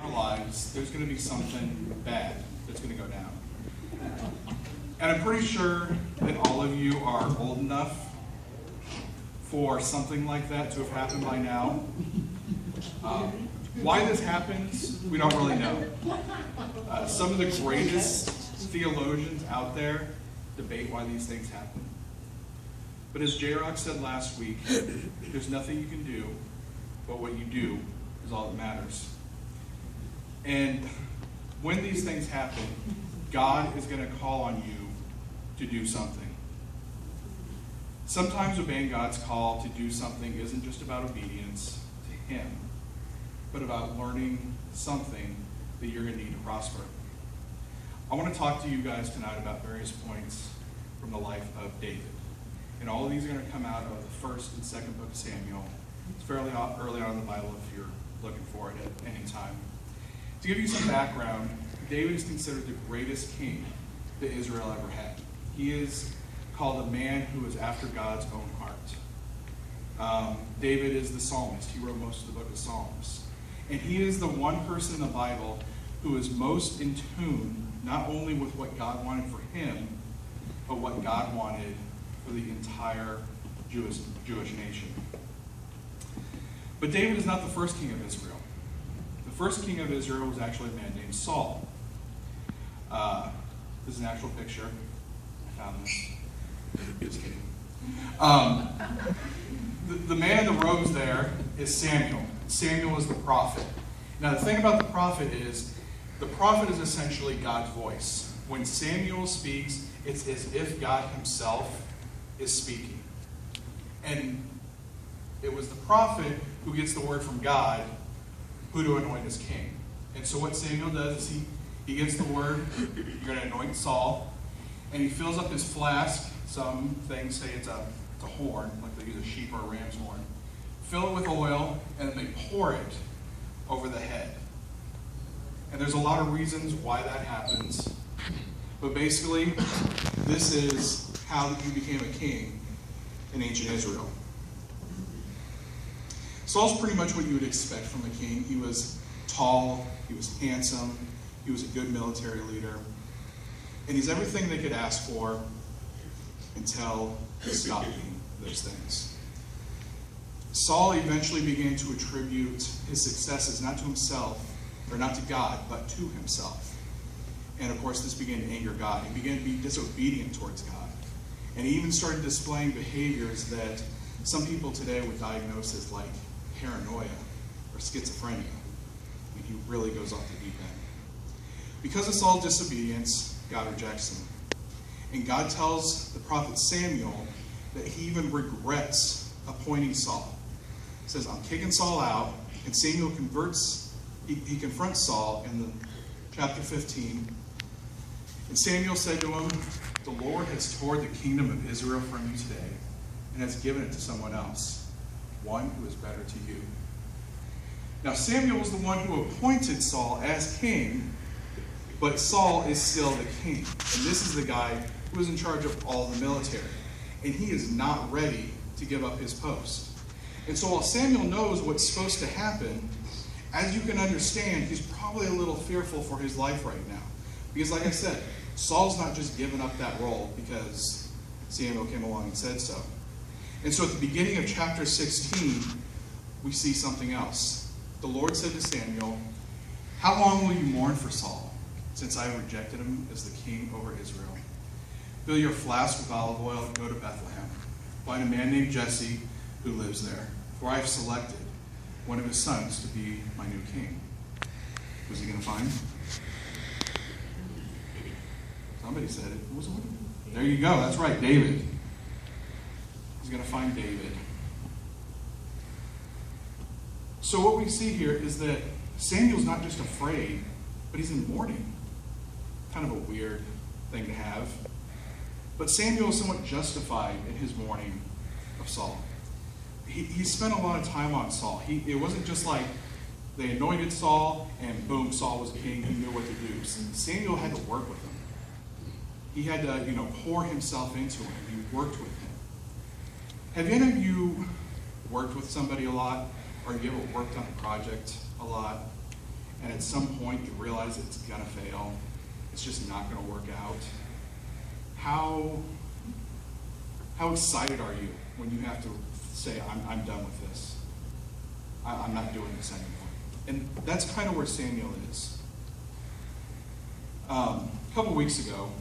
our lives, there's going to be something bad that's going to go down. And I'm pretty sure that all of you are old enough for something like that to have happened by now. Why this happens, we don't really know. Some of the greatest theologians out there debate why these things happen. But as J-Rock said last week, there's nothing you can do, but what you do is all that matters. And when these things happen, God is going to call on you to do something. Sometimes obeying God's call to do something isn't just about obedience to Him, but about learning something that you're going to need to prosper. I want to talk to you guys tonight about various points from the life of David. And all of these are going to come out of the first and second book of Samuel. It's fairly early on in the Bible if you're looking for it at any time. To give you some background, David is considered the greatest king that Israel ever had. He is called a man who is after God's own heart. David is the psalmist. He wrote most of the book of Psalms. And he is the one person in the Bible who is most in tune not only with what God wanted for him, but what God wanted for the entire Jewish nation. But David is not the first king of Israel. The first king of Israel was actually a man named Saul. This is an actual picture. I found this. Just kidding. The man in the robes there is Samuel. Samuel is the prophet. Now the thing about the prophet is essentially God's voice. When Samuel speaks, it's as if God himself is speaking. And it was the prophet who gets the word from God who to anoint as king. And so what Samuel does is he gets the word, you're going to anoint Saul, and he fills up his flask. Some things say it's a horn, like they use a sheep or a ram's horn. Fill it with oil, and then they pour it over the head. And there's a lot of reasons why that happens. But basically, this is how you became a king in ancient Israel. Saul's pretty much what you would expect from a king. He was tall, he was handsome, he was a good military leader, and he's everything they could ask for until he stopped being those things. Saul eventually began to attribute his successes not to himself, or not to God, but to himself. And of course, this began to anger God. He began to be disobedient towards God. And he even started displaying behaviors that some people today would diagnose as like paranoia or schizophrenia. I mean, he really goes off the deep end. Because of Saul's disobedience, God rejects him. And God tells the prophet Samuel that he even regrets appointing Saul. He says, I'm kicking Saul out. And Samuel he confronts Saul in chapter 15. And Samuel said to him, the Lord has torn the kingdom of Israel from you today and has given it to someone else, one who is better to you. Now Samuel was the one who appointed Saul as king, but Saul is still the king. And this is the guy who is in charge of all the military. And he is not ready to give up his post. And so while Samuel knows what's supposed to happen, as you can understand, he's probably a little fearful for his life right now. Because like I said, Saul's not just giving up that role because Samuel came along and said so. And so at the beginning of chapter 16, we see something else. The Lord said to Samuel, how long will you mourn for Saul, since I have rejected him as the king over Israel? Fill your flask with olive oil and go to Bethlehem. Find a man named Jesse who lives there, for I have selected one of his sons to be my new king. Who's he going to find? Somebody said it. There you go. That's right, David. He's going to find David. So what we see here is that Samuel's not just afraid, but he's in mourning. Kind of a weird thing to have. But Samuel is somewhat justified in his mourning of Saul. He spent a lot of time on Saul. It wasn't just like they anointed Saul and boom, Saul was king. He knew what to do. Samuel had to work with him. He had to, pour himself into him. He worked with him. Have any of you worked with somebody a lot, or have you ever worked on a project a lot? And at some point you realize it's going to fail. It's just not going to work out. How excited are you when you have to say, I'm done with this. I'm not doing this anymore. And that's kind of where Samuel is. A couple weeks ago,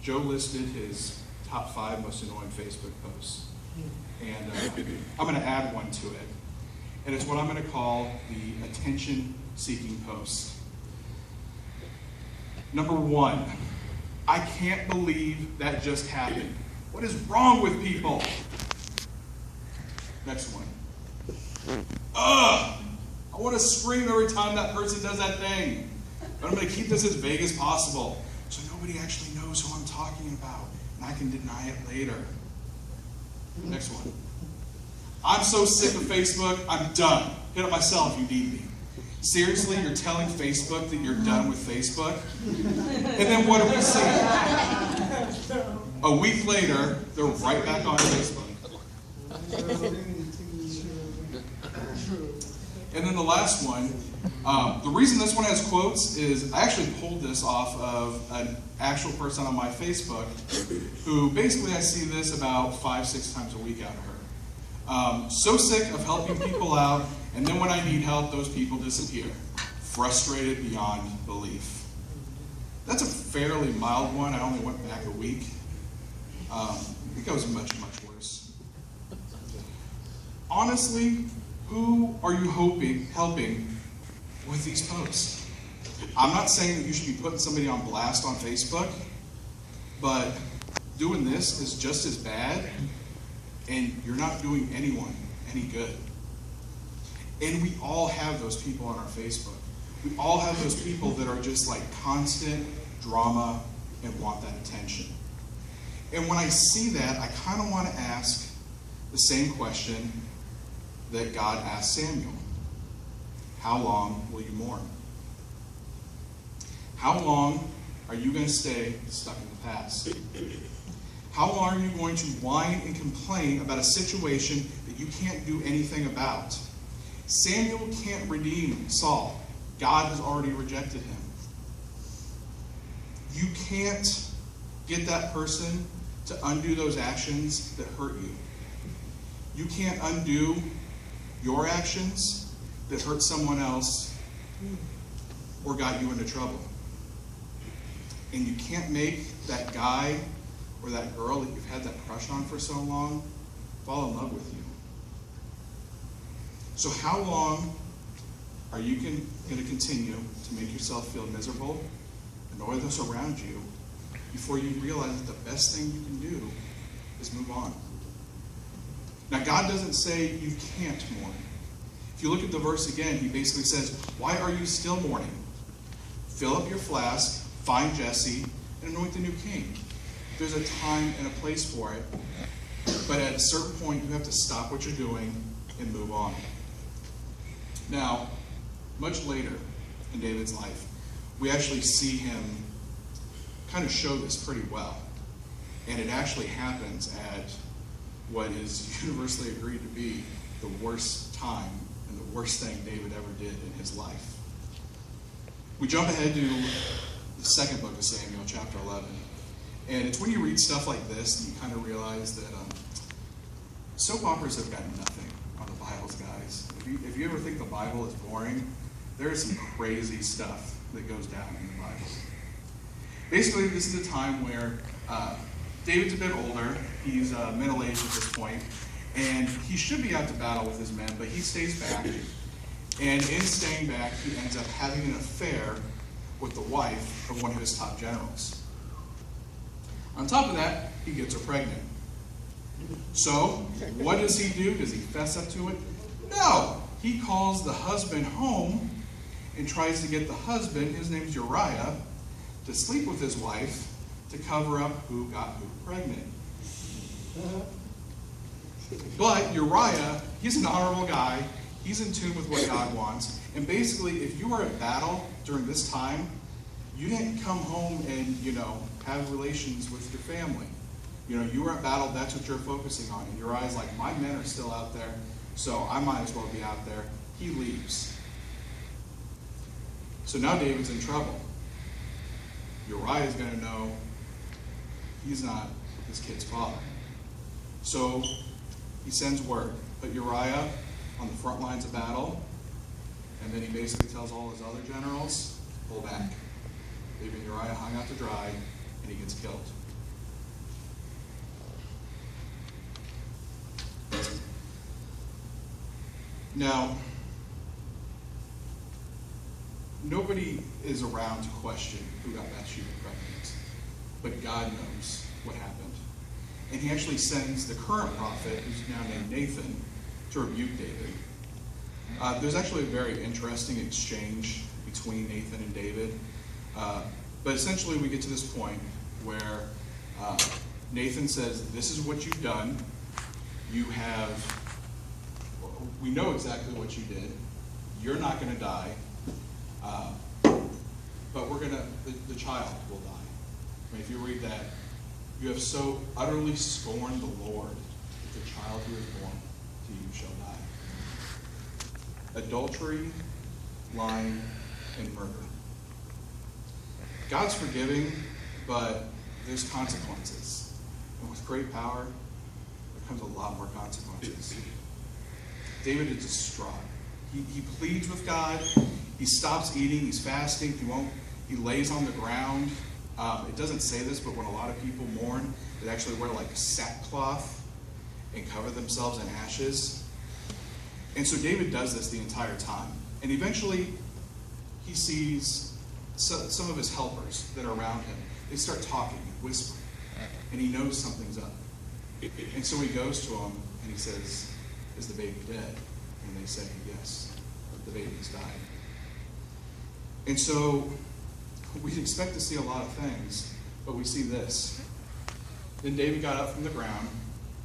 Joe listed his top 5 most annoying Facebook posts. And I'm going to add one to it. And it's what I'm going to call the attention-seeking post. Number 1, I can't believe that just happened. What is wrong with people? Next one. Ugh! I want to scream every time that person does that thing. But I'm going to keep this as vague as possible so nobody actually knows who I'm talking about and I can deny it later. Next one. I'm so sick of Facebook, I'm done. Hit up my cell if you need me. Seriously, you're telling Facebook that you're done with Facebook? And then what do we see? A week later, they're right back on Facebook. And then the last one, the reason this one has quotes is I actually pulled this off of an actual person on my Facebook who basically I see this about 5-6 times a week out of her. So sick of helping people out, and then when I need help, those people disappear. Frustrated beyond belief. That's a fairly mild one. I only went back a week. It goes much, much worse. Honestly, who are you helping with these posts? I'm not saying that you should be putting somebody on blast on Facebook, but doing this is just as bad, and you're not doing anyone any good. And we all have those people on our Facebook. We all have those people that are just like constant drama and want that attention. And when I see that, I kind of want to ask the same question that God asked Samuel. How long will you mourn? How long are you going to stay stuck in the past? How long are you going to whine and complain about a situation that you can't do anything about? Samuel can't redeem Saul. God has already rejected him. You can't get that person to undo those actions that hurt you. You can't undo your actions that hurt someone else or got you into trouble. And you can't make that guy or that girl that you've had that crush on for so long fall in love with you. So how long are you going to continue to make yourself feel miserable, annoy those around you, before you realize that the best thing you can do is move on? Now, God doesn't say you can't mourn. If you look at the verse again, he basically says, why are you still mourning? Fill up your flask, find Jesse, and anoint the new king. There's a time and a place for it, but at a certain point, you have to stop what you're doing and move on. Now, much later in David's life, we actually see him kind of show this pretty well. And it actually happens at what is universally agreed to be the worst time and the worst thing David ever did in his life. We jump ahead to the second book of Samuel, chapter 11. And it's when you read stuff like this that you kind of realize that soap operas have got nothing on the Bibles, guys. If you ever think the Bible is boring, there is some crazy stuff that goes down in the Bible. Basically, this is a time where David's a bit older. He's middle-aged at this point, and he should be out to battle with his men, but he stays back. And in staying back, he ends up having an affair with the wife of one of his top generals. On top of that, he gets her pregnant. So, what does he do? Does he fess up to it? No! He calls the husband home and tries to get the husband, his name's Uriah, to sleep with his wife to cover up who got who pregnant. But Uriah, he's an honorable guy. He's in tune with what God wants. And basically, if you were at battle during this time, you didn't come home and, have relations with your family. You were at battle, that's what you're focusing on. And Uriah's like, my men are still out there, so I might as well be out there. He leaves. So now David's in trouble. Uriah is going to know he's not this kid's father. So he sends word, put Uriah on the front lines of battle, and then he basically tells all his other generals, pull back. Leaving Uriah hung out to dry, and he gets killed. Now, nobody is around to question who got Bathsheba pregnant, but God knows what happened. And he actually sends the current prophet, who's now named Nathan, to rebuke David. There's actually a very interesting exchange between Nathan and David. But essentially we get to this point where Nathan says, this is what you've done. We know exactly what you did. You're not going to die. But the child will die. I mean, if you read that, you have so utterly scorned the Lord that the child who is born to you shall die. Adultery, lying, and murder. God's forgiving, but there's consequences. And with great power, there comes a lot more consequences. David is distraught. He pleads with God. He stops eating. He's fasting. He lays on the ground. It doesn't say this, but when a lot of people mourn, they actually wear like sackcloth and cover themselves in ashes. And so David does this the entire time. And eventually, he sees some of his helpers that are around him. They start talking and whispering. And he knows something's up. And so he goes to them and he says, is the baby dead? And they say, yes, the baby's died. And so we expect to see a lot of things, but we see this. Then David got up from the ground.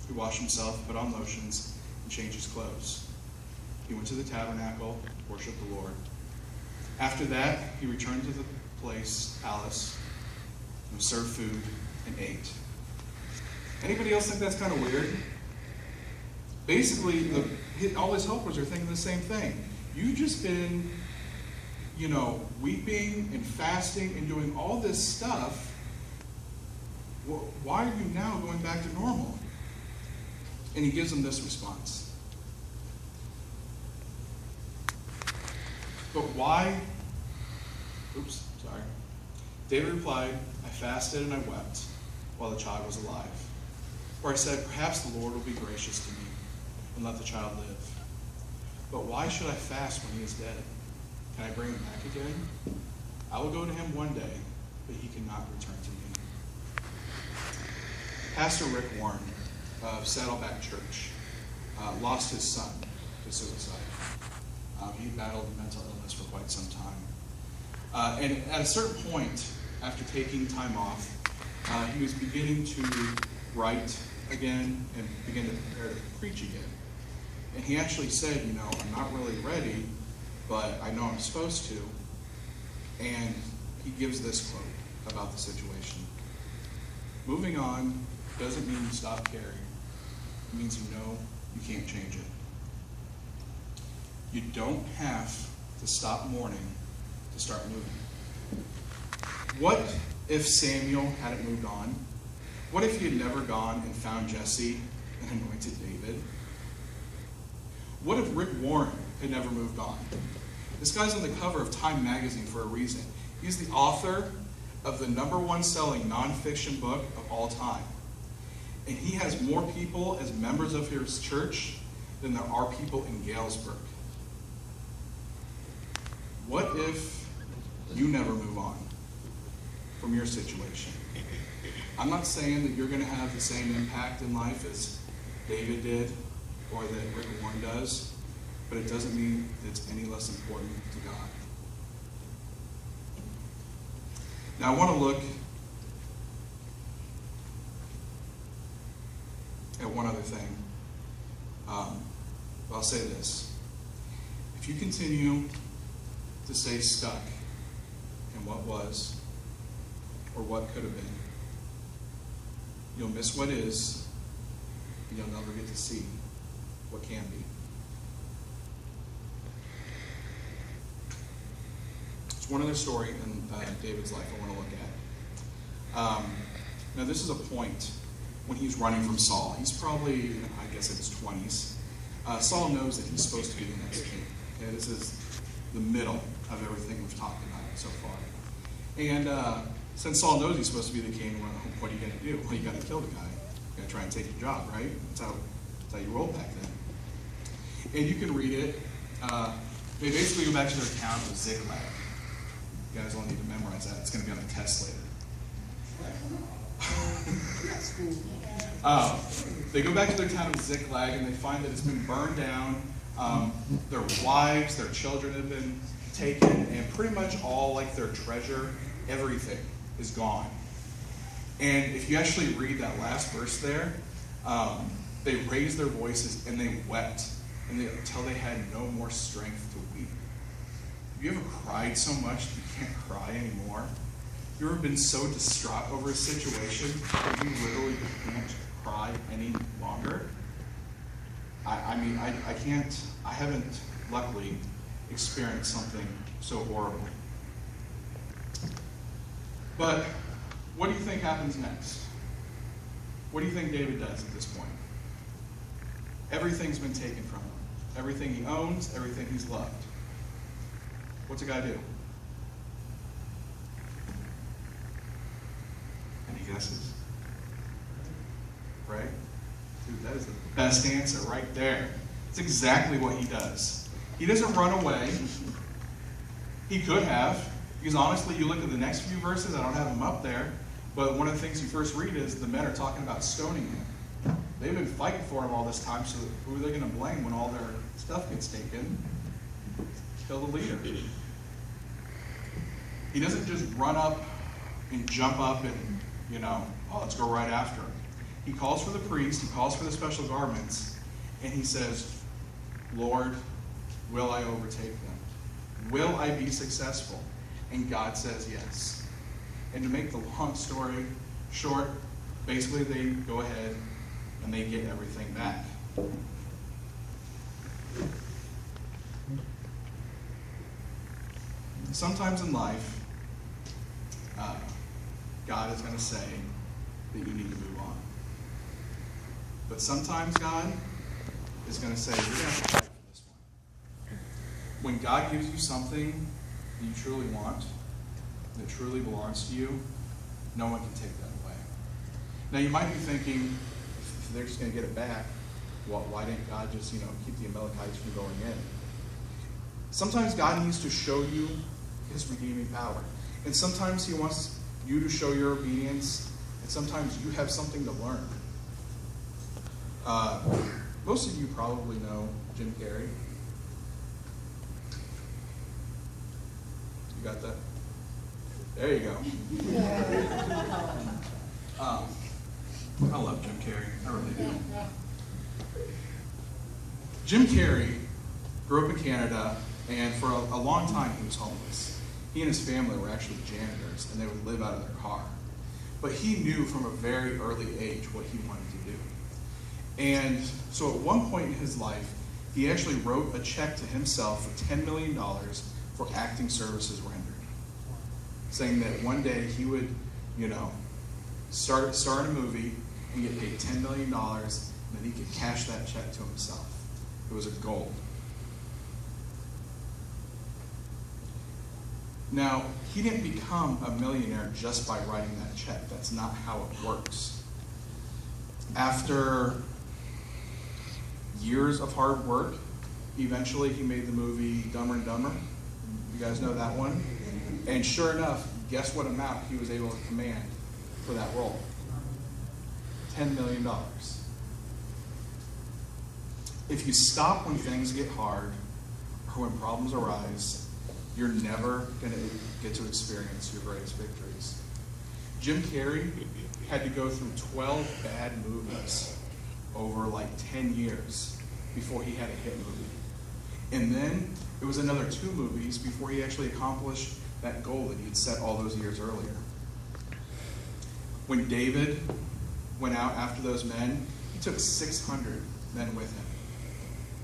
He washed himself, put on lotions, and changed his clothes. He went to the tabernacle, worshiped the Lord. After that, he returned to the palace, and served food and ate. Anybody else think that's kind of weird? Basically, all his helpers are thinking the same thing. You've just been, weeping and fasting and doing all this stuff. Why are you now going back to normal? And he gives them this response. But why? David replied, I fasted and I wept while the child was alive. For I said, perhaps the Lord will be gracious to me and let the child live. But why should I fast when he is dead? Can I bring him back again? I will go to him one day, but he cannot return to me. Pastor Rick Warren of Saddleback Church lost his son to suicide. He battled mental illness for quite some time. And at a certain point, after taking time off, he was beginning to write again and begin to prepare to preach again. And he actually said, I'm not really ready, but I know I'm supposed to. And he gives this quote about the situation. Moving on doesn't mean you stop caring. It means you can't change it. You don't have to stop mourning to start moving. What if Samuel hadn't moved on? What if he had never gone and found Jesse and anointed David? What if Rick Warren had never moved on? This guy's on the cover of Time magazine for a reason. He's the author of the #1 selling nonfiction book of all time. And he has more people as members of his church than there are people in Galesburg. What if you never move on from your situation? I'm not saying that you're going to have the same impact in life as David did or that Rick Warren does, but it doesn't mean that it's any less important to God. Now I want to look at one other thing. I'll say this. If you continue to stay stuck in what was or what could have been, you'll miss what is, and you'll never get to see what can be. It's one other story in David's life I want to look at. Now, this is a point when he's running from Saul. He's probably, I guess, in his 20s. Saul knows that he's supposed to be the next king. Okay, this is the middle of everything we've talked about so far. And since Saul knows he's supposed to be the king, well, what are you going to do? Well, you got to kill the guy. You got to try and take the job, right? That's how you rolled back then. And you can read it. They basically go back to their town of Ziklag. You guys all need to memorize that. It's going to be on the test later. They go back to their town of Ziklag, and they find that it's been burned down. Their wives, their children have been taken, and pretty much all like their treasure, everything is gone. And if you actually read that last verse there, they raised their voices and they wept until they had no more strength to weep. Have you ever cried so much that you can't cry anymore? Have you ever been so distraught over a situation that you literally can't cry any longer? I mean, I haven't, luckily, experienced something so horrible. But what do you think happens next? What do you think David does at this point? Everything's been taken from him. Everything he owns, everything he's loved. What's a guy do? Any guesses? Right? Dude, that is the best answer right there. It's exactly what he does. He doesn't run away. He could have, because honestly, you look at the next few verses, I don't have them up there, but one of the things you first read is the men are talking about stoning him. They've been fighting for him all this time, so who are they going to blame when all their stuff gets taken? Kill the leader. He doesn't just run up and jump up and, let's go right after him. He calls for the priest, he calls for the special garments, and he says, Lord, will I overtake them? Will I be successful? And God says yes. And to make the long story short, basically they go ahead and they get everything back. Sometimes in life, God is going to say that you need to move on. But sometimes God is going to say, you're going to have to fight for this one. When God gives you something that you truly want, that truly belongs to you, no one can take that away. Now you might be thinking, if they're just going to get it back, well, why didn't God just, keep the Amalekites from going in? Sometimes God needs to show you his redeeming power. And sometimes he wants you to show your obedience, and sometimes you have something to learn. Most of you probably know Jim Carrey. You got that? There you go. I love Jim Carrey. I really do. Jim Carrey grew up in Canada, and for a long time he was homeless. He and his family were actually janitors, and they would live out of their car. But he knew from a very early age what he wanted to do. And so at one point in his life, he actually wrote a check to himself for $10 million for acting services rendered, saying that one day he would, start a movie and get paid $10 million, and then he could cash that check to himself. It was a goal. Now, he didn't become a millionaire just by writing that check. That's not how it works. After years of hard work, eventually he made the movie Dumber and Dumber. You guys know that one? And sure enough, guess what amount he was able to command for that role? $10 million. If you stop when things get hard or when problems arise, you're never going to get to experience your greatest victories. Jim Carrey had to go through 12 bad movies over like 10 years before he had a hit movie. And then it was another 2 movies before he actually accomplished that goal that he had set all those years earlier. When David went out after those men, he took 600 men with him.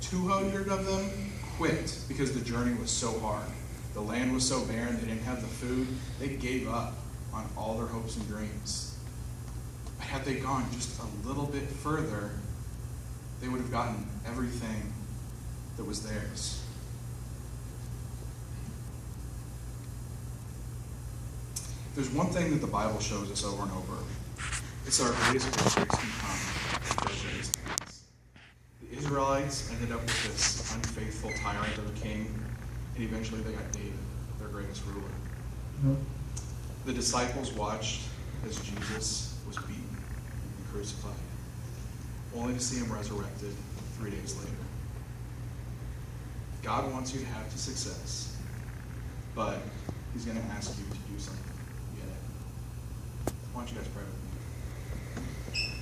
200 of them quit because the journey was so hard. The land was so barren, they didn't have the food. They gave up on all their hopes and dreams. But had they gone just a little bit further, they would have gotten everything that was theirs. There's one thing that the Bible shows us over and over. It's our greatest victories can come with Joshua's hands. The Israelites ended up with this unfaithful tyrant of a king, and eventually they got David, their greatest ruler. The disciples watched as Jesus was beaten and crucified, only to see him resurrected 3 days later. God wants you to have success, but he's going to ask you to do something yet. Why don't you guys pray with me?